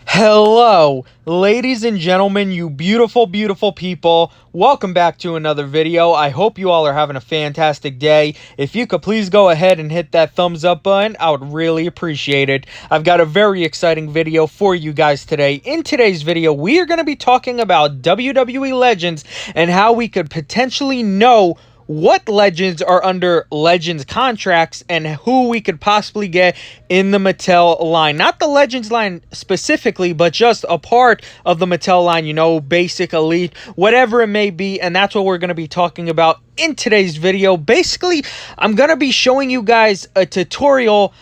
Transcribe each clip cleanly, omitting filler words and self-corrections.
Hello, ladies and gentlemen, you beautiful, beautiful people. Welcome back to another video. I hope you all are having a fantastic day. If you could please go ahead and hit that thumbs up button, I would really appreciate it. I've got a very exciting video for you guys today. In today's video, we are going to be talking about WWE Legends and how we could potentially know what legends are under Legends contracts and who we could possibly get in the Mattel line. Not the Legends line specifically, but just a part of the Mattel line, you know, basic, elite, whatever it may be. And that's what we're going to be talking about in today's video. Basically, I'm going to be showing you guys a tutorial.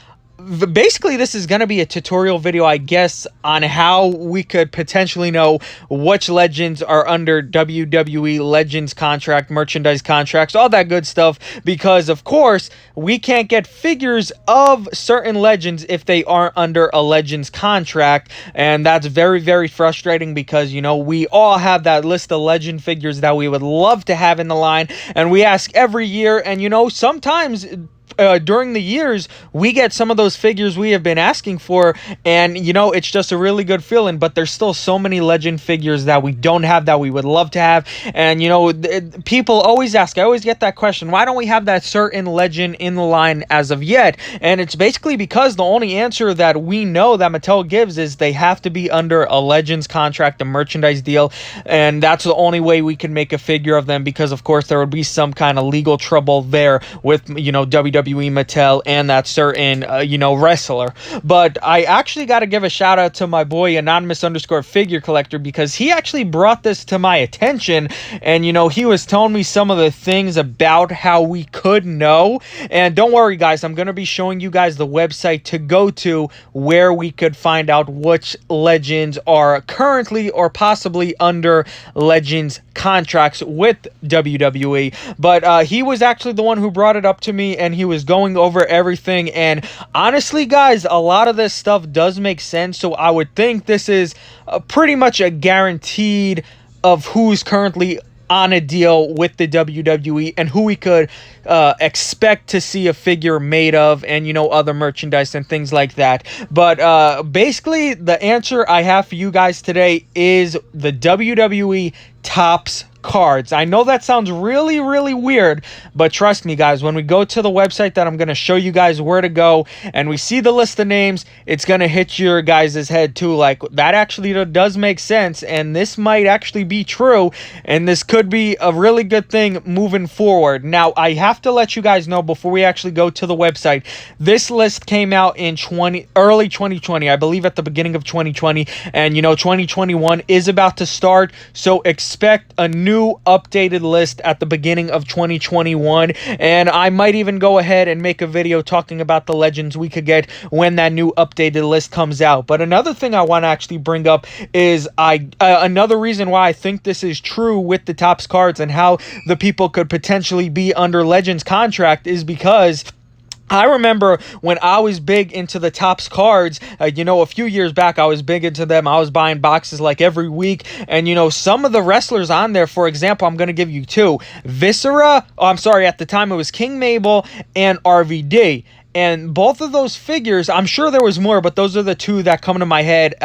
Basically, this is going to be a tutorial video, I guess, on how we could potentially know which legends are under WWE Legends contract, merchandise contracts, all that good stuff. Because, of course, we can't get figures of certain legends if they aren't under a Legends contract. And that's very, very frustrating because, you know, we all have that list of legend figures that we would love to have in the line. And we ask every year, and, you know, sometimes during the years, we get some of those figures we have been asking for, and, you know, it's just a really good feeling. But there's still so many legend figures that we don't have that we would love to have. And, you know, people always ask, I always get that question, why don't we have that certain legend in the line as of yet? And it's basically because the only answer that we know that Mattel gives is they have to be under a Legends contract, a merchandise deal, and that's the only way we can make a figure of them, because of course there would be some kind of legal trouble there with, you know, WWE, Mattel, and that certain you know, wrestler. But I actually got to give a shout out to my boy Anonymous_figure collector, because he actually brought this to my attention, and, you know, he was telling me some of the things about how we could know. And don't worry guys, I'm going to be showing you guys the website to go to where we could find out which legends are currently or possibly under Legends contracts with WWE. But he was actually the one who brought it up to me, and he was going over everything. And honestly guys, a lot of this stuff does make sense, so I would think this is pretty much a guaranteed of who's currently on a deal with the WWE and who we could expect to see a figure made of, and, you know, other merchandise and things like that. But basically the answer I have for you guys today is the WWE Topps cards. I know that sounds really, really weird, but trust me guys, when we go to the website that I'm going to show you guys where to go, and we see the list of names, it's going to hit your guys' head too. Like, that actually does make sense, and this might actually be true, and this could be a really good thing moving forward. Now, I have to let you guys know before we actually go to the website, this list came out in early 2020, I believe at the beginning of 2020, and, you know, 2021 is about to start, so expect a new updated list at the beginning of 2021. And I might even go ahead and make a video talking about the legends we could get when that new updated list comes out. But another thing I want to actually bring up is another reason why I think this is true with the Topps cards and how the people could potentially be under Legends contract is because I remember when I was big into the Topps cards, you know, a few years back, I was big into them. I was buying boxes like every week. And, you know, some of the wrestlers on there, for example, I'm going to give you two. Viscera, at the time it was King Mabel and RVD. And both of those figures, I'm sure there was more, but those are the two that come to my head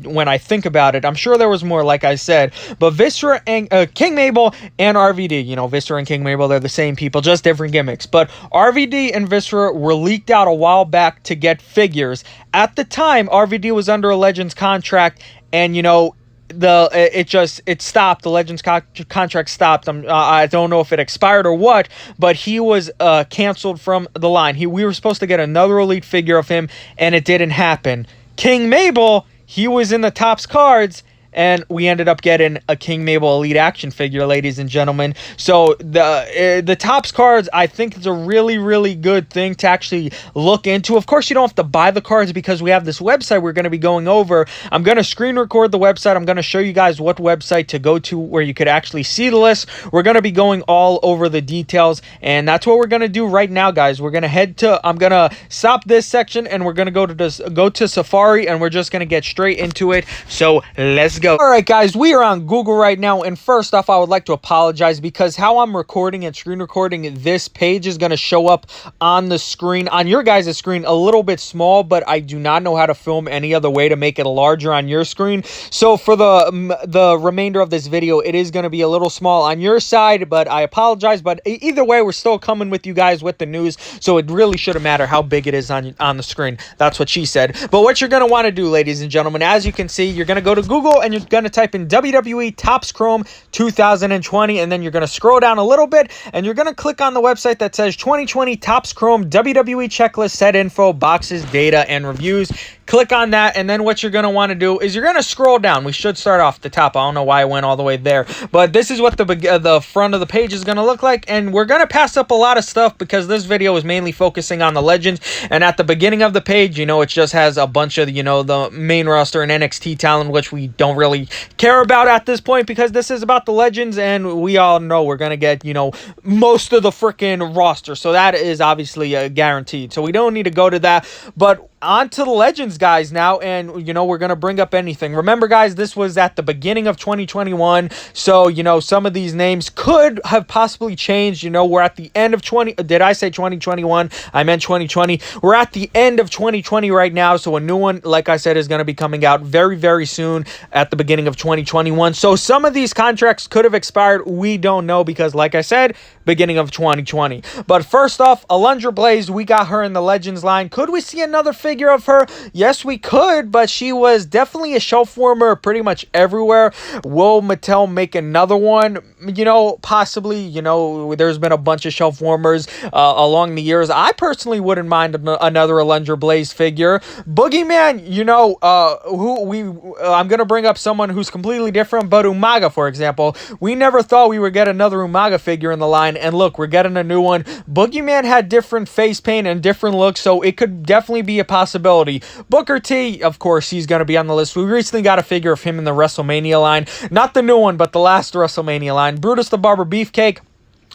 when I think about it. I'm sure there was more, like I said. But Viscera and King Mabel and RVD, you know, Viscera and King Mabel, they're the same people, just different gimmicks. But RVD and Viscera were leaked out a while back to get figures. At the time, RVD was under a Legends contract, and, you know, it stopped. The Legends contract stopped. I don't know if it expired or what, but he was canceled from the line. We were supposed to get another elite figure of him, and it didn't happen. King Mabel, he was in the Topps cards, and we ended up getting a King Mabel Elite action figure, ladies and gentlemen. So the Topps cards, I think it's a really, really good thing to actually look into. Of course, you don't have to buy the cards because we have this website we're going to be going over. I'm going to screen record the website. I'm going to show you guys what website to go to where you could actually see the list. We're going to be going all over the details, and that's what we're going to do right now, guys. We're going to I'm going to stop this section, and we're going to go to Safari, and we're just going to get straight into it. So let's go. go. All right, guys, we are on Google right now, and first off, I would like to apologize because how I'm recording and screen recording this page is going to show up on the screen, on your guys' screen, a little bit small, but I do not know how to film any other way to make it larger on your screen. So for the remainder of this video, it is going to be a little small on your side, but I apologize. But either way, we're still coming with you guys with the news, so it really shouldn't matter how big it is on the screen. That's what she said. But what you're going to want to do, ladies and gentlemen, as you can see, you're going to go to Google and you're going to type in WWE Topps Chrome 2020, and then you're going to scroll down a little bit and you're going to click on the website that says 2020 Topps Chrome WWE Checklist, Set Info, Boxes, Data, and Reviews. Click on that, and then what you're going to want to do is you're going to scroll down. We should start off the top. I don't know why I went all the way there, but this is what the front of the page is going to look like, and we're going to pass up a lot of stuff because this video is mainly focusing on the Legends, and at the beginning of the page, you know, it just has a bunch of, you know, the main roster and NXT talent, which we don't really care about at this point because this is about the Legends, and we all know we're going to get, you know, most of the freaking roster, so that is obviously guaranteed, so we don't need to go to that. But on to the Legends, guys, now, and, you know, we're going to bring up anything. Remember, guys, this was at the beginning of 2021, so, you know, some of these names could have possibly changed. You know, we're at the end of did I say 2021? I meant 2020. We're at the end of 2020 right now, so a new one, like I said, is going to be coming out very, very soon at the beginning of 2021. So some of these contracts could have expired. We don't know because, like I said, beginning of 2020. But first off, Alundra Blaze, we got her in the Legends line. Could we see another figure of her? Yes, we could, but she was definitely a shelf warmer pretty much everywhere. Will Mattel make another one? You know, possibly. You know, there's been a bunch of shelf warmers along the years. I personally wouldn't mind another Alundra Blaze figure. Boogeyman, you know, I'm gonna bring up someone who's completely different, but Umaga, for example, we never thought we would get another Umaga figure in the line, and look, we're getting a new one. Boogeyman had different face paint and different looks, so it could definitely be a possibility. Booker T, of course, he's going to be on the list. We recently got a figure of him in the WrestleMania line. Not the new one, but the last WrestleMania line. Brutus the Barber Beefcake.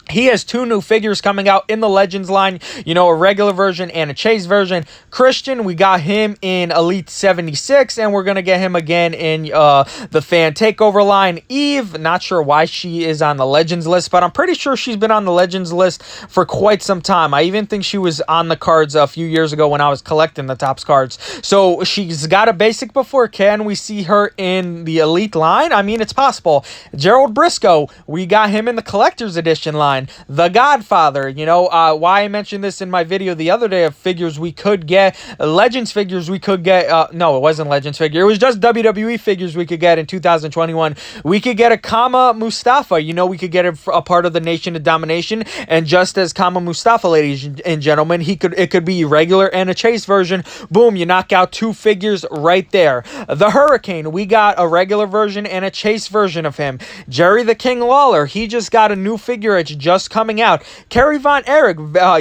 He has two new figures coming out in the Legends line, you know, a regular version and a Chase version. Christian, we got him in Elite 76, and we're going to get him again in the Fan Takeover line. Eve, not sure why she is on the Legends list, but I'm pretty sure she's been on the Legends list for quite some time. I even think she was on the cards a few years ago when I was collecting the Topps cards. So she's got a basic before. Can we see her in the Elite line? I mean, it's possible. Gerald Briscoe, we got him in the Collector's Edition line. The Godfather, you know, why I mentioned this in my video the other day of figures we could get, Legends figures we could get, no, it wasn't Legends figure, it was just WWE figures we could get in 2021. We could get a Kama Mustafa, you know, we could get a part of the Nation of Domination, and just as Kama Mustafa, ladies and gentlemen, it could be regular and a Chase version. Boom, you knock out two figures right there. The Hurricane, we got a regular version and a Chase version of him. Jerry the King Lawler, he just got a new figure. It's just coming out. Kerry Von Erich,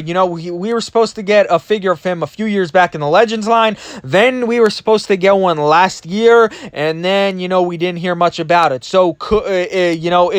you know, we were supposed to get a figure of him a few years back in the Legends line. Then we were supposed to get one last year, and then, you know, we didn't hear much about it. So, you know,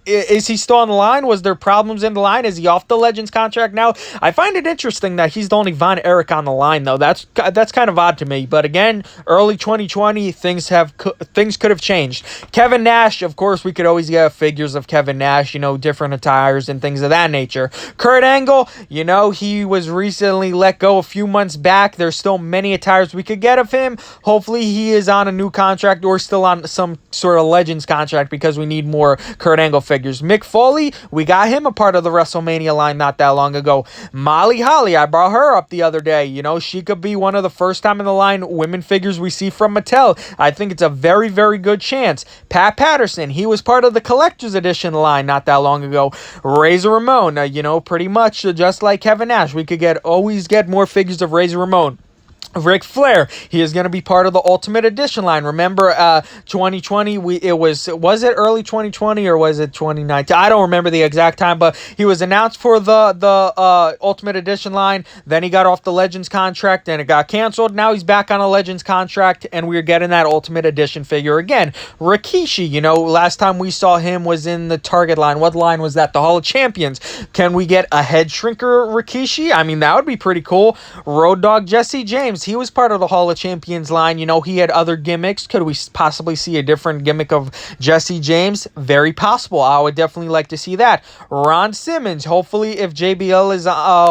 is he still on the line? Was there problems in the line? Is he off the Legends contract now? I find it interesting that he's the only Von Erich on the line, though. That's kind of odd to me. But again, early 2020, things could have changed. Kevin Nash, of course, we could always get figures of Kevin Nash, you know, different attires and things of that nature. Kurt Angle, you know, he was recently let go a few months back. There's still many attires we could get of him. Hopefully, he is on a new contract or still on some sort of Legends contract because we need more Kurt Angle figures. Mick Foley, we got him a part of the WrestleMania line not that long ago. Molly Holly, I brought her up the other day. You know, she could be one of the first time in the line women figures we see from Mattel. I think it's a very, very good chance. Pat Patterson, he was part of the Collector's Edition line not that long ago. Razor Ramon, you know, pretty much just like Kevin Nash, we could always get more figures of Razor Ramon. Ric Flair, he is going to be part of the Ultimate Edition line. Remember, 2020, was it early 2020 or was it 2019? I don't remember the exact time, but he was announced for the Ultimate Edition line. Then he got off the Legends contract and it got canceled. Now he's back on a Legends contract and we're getting that Ultimate Edition figure again. Rikishi, you know, last time we saw him was in the Target line. What line was that? The Hall of Champions. Can we get a head shrinker Rikishi? I mean, that would be pretty cool. Road Dogg Jesse James. James, he was part of the Hall of Champions line. You know, he had other gimmicks. Could we possibly see a different gimmick of Jesse James? Very possible. I would definitely like to see that. Ron Simmons, hopefully if JBL is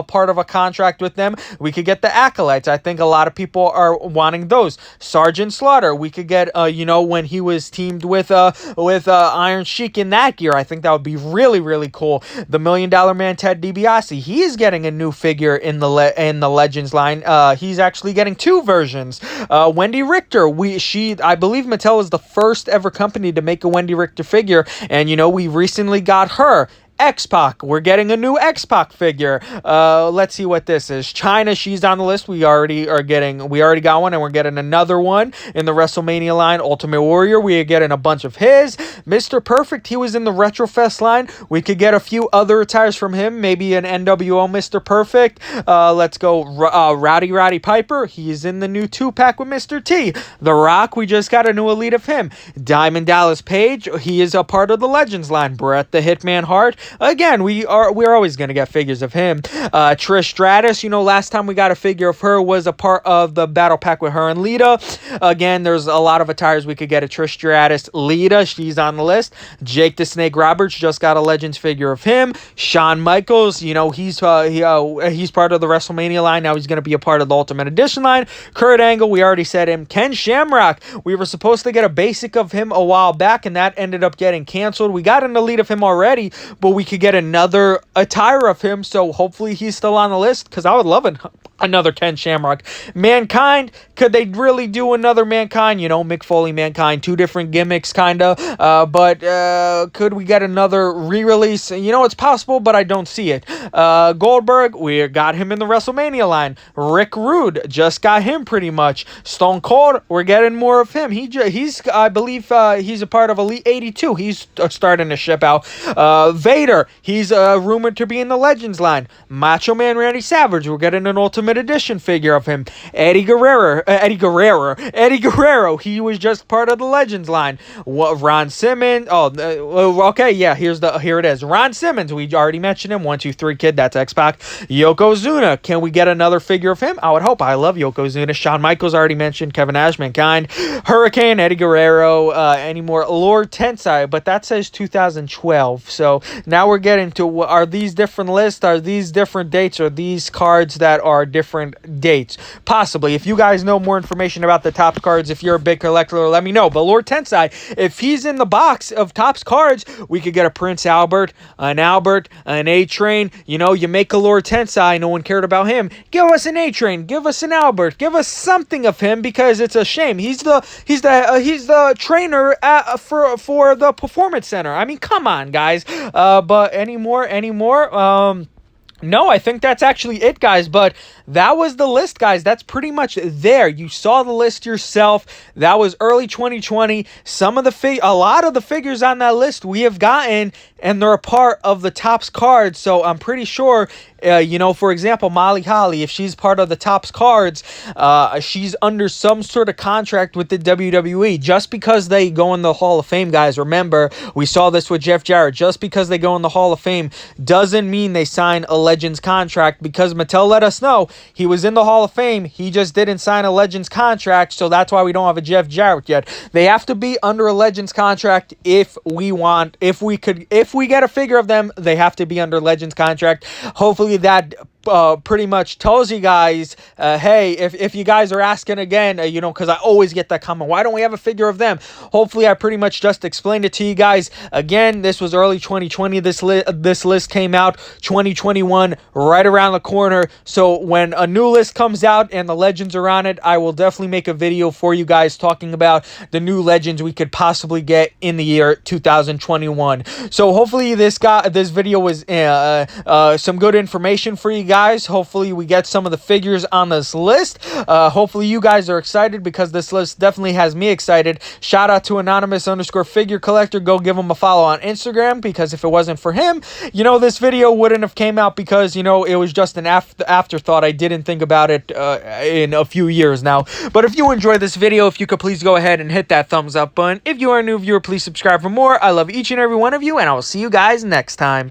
part of a contract with them, we could get the Acolytes. I think a lot of people are wanting those. Sergeant Slaughter, we could get, you know, when he was teamed with Iron Sheik in that gear. I think that would be really, really cool. The $1 Million Man, Ted DiBiase, he is getting a new figure in the Legends line. He's actually getting two versions. Wendy Richter, I believe Mattel is the first ever company to make a Wendy Richter figure, and you know, we recently got her. X-Pac, we're getting a new X-Pac figure. Let's see what this is. China, she's on the list. We already got one, and we're getting another one in the WrestleMania line. Ultimate Warrior, we are getting a bunch of his. Mr. Perfect, he was in the Retrofest line. We could get a few other attires from him, maybe an NWO Mr. Perfect. Let's go Rowdy Piper, he's in the new 2-pack with Mr. T. The Rock, we just got a new elite of him. Diamond Dallas Page, he is a part of the Legends line. Bret the Hitman Hart, again, we're always going to get figures of him. Trish Stratus, you know, last time we got a figure of her was a part of the battle pack with her and Lita. Again, there's a lot of attires we could get a Trish Stratus. Lita, she's on the list. Jake the Snake Roberts, just got a Legends figure of him. Shawn Michaels, you know, he's part of the WrestleMania line. Now he's going to be a part of the Ultimate Edition line. Kurt Angle, we already said him. Ken Shamrock, we were supposed to get a basic of him a while back, and that ended up getting canceled. We got an elite of him already, but we could get another attire of him, so hopefully he's still on the list, because I would love another Ken Shamrock. Mankind, could they really do another Mankind? You know, Mick Foley Mankind, two different gimmicks, kind of, but could we get another re-release? You know, it's possible, but I don't see it. Goldberg, we got him in the WrestleMania line. Rick Rude, just got him pretty much. Stone Cold, we're getting more of him. He's I believe he's a part of Elite 82. He's starting to ship out. Vader, he's rumored to be in the Legends line. Macho Man Randy Savage, we're getting an Ultimate Edition figure of him. Eddie Guerrero, he was just part of the Legends line. Ron Simmons, okay, yeah, here it is. Ron Simmons, we already mentioned him. 1-2-3 Kid, that's X-Pac. Yokozuna, can we get another figure of him? I would hope. I love Yokozuna. Shawn Michaels already mentioned. Kevin Nash, Mankind. Hurricane, Eddie Guerrero, anymore. Lord Tensai, but that says 2012. So now we're getting to, are these different lists? Are these different dates? Are these cards that are different dates? Possibly. If you guys know more information about the Topps cards, if you're a big collector, let me know. But Lord Tensai, if he's in the box of Topps cards, we could get a Prince Albert, an A-Train. You know, you make a Lord Tensai, no one cared about him. Give us an A-Train, give us an Albert, give us something of him, because it's a shame. He's the trainer for the Performance Center. I mean, come on, guys. But anymore. No, I think that's actually it, guys. But that was the list, guys. That's pretty much there. You saw the list yourself. That was early 2020. A lot of the figures on that list we have gotten, and they're a part of the Topps cards. So I'm pretty sure, you know, for example, Molly Holly, if she's part of the Topps cards, she's under some sort of contract with the WWE. Just because they go in the Hall of Fame, guys, remember, we saw this with Jeff Jarrett. Just because they go in the Hall of Fame doesn't mean they sign a Legends contract, because Mattel let us know he was in the Hall of Fame. He just didn't sign a Legends contract, so that's why we don't have a Jeff Jarrett yet. They have to be under a Legends contract if we get a figure of them, they have to be under Legends contract. Hopefully that pretty much tells you guys, hey, if you guys are asking again, you know, because I always get that comment, why don't we have a figure of them? Hopefully I pretty much just explained it to you guys. Again, this was early 2020. This list came out. 2021 right around the corner. So when a new list comes out and the Legends are on it, I will definitely make a video for you guys talking about the new Legends we could possibly get in the year 2021. So hopefully this video was some good information for you guys. Hopefully we get some of the figures on this list. Hopefully you guys are excited, because this list definitely has me excited. Shout out to Anonymous_figure collector. Go give him a follow on Instagram, because if it wasn't for him, you know, this video wouldn't have came out, because, you know, it was just an afterthought. I didn't think about it in a few years now. But if you enjoyed this video, if you could please go ahead and hit that thumbs up button. If you are a new viewer, please subscribe for more. I love each and every one of you, and I will see you guys next time.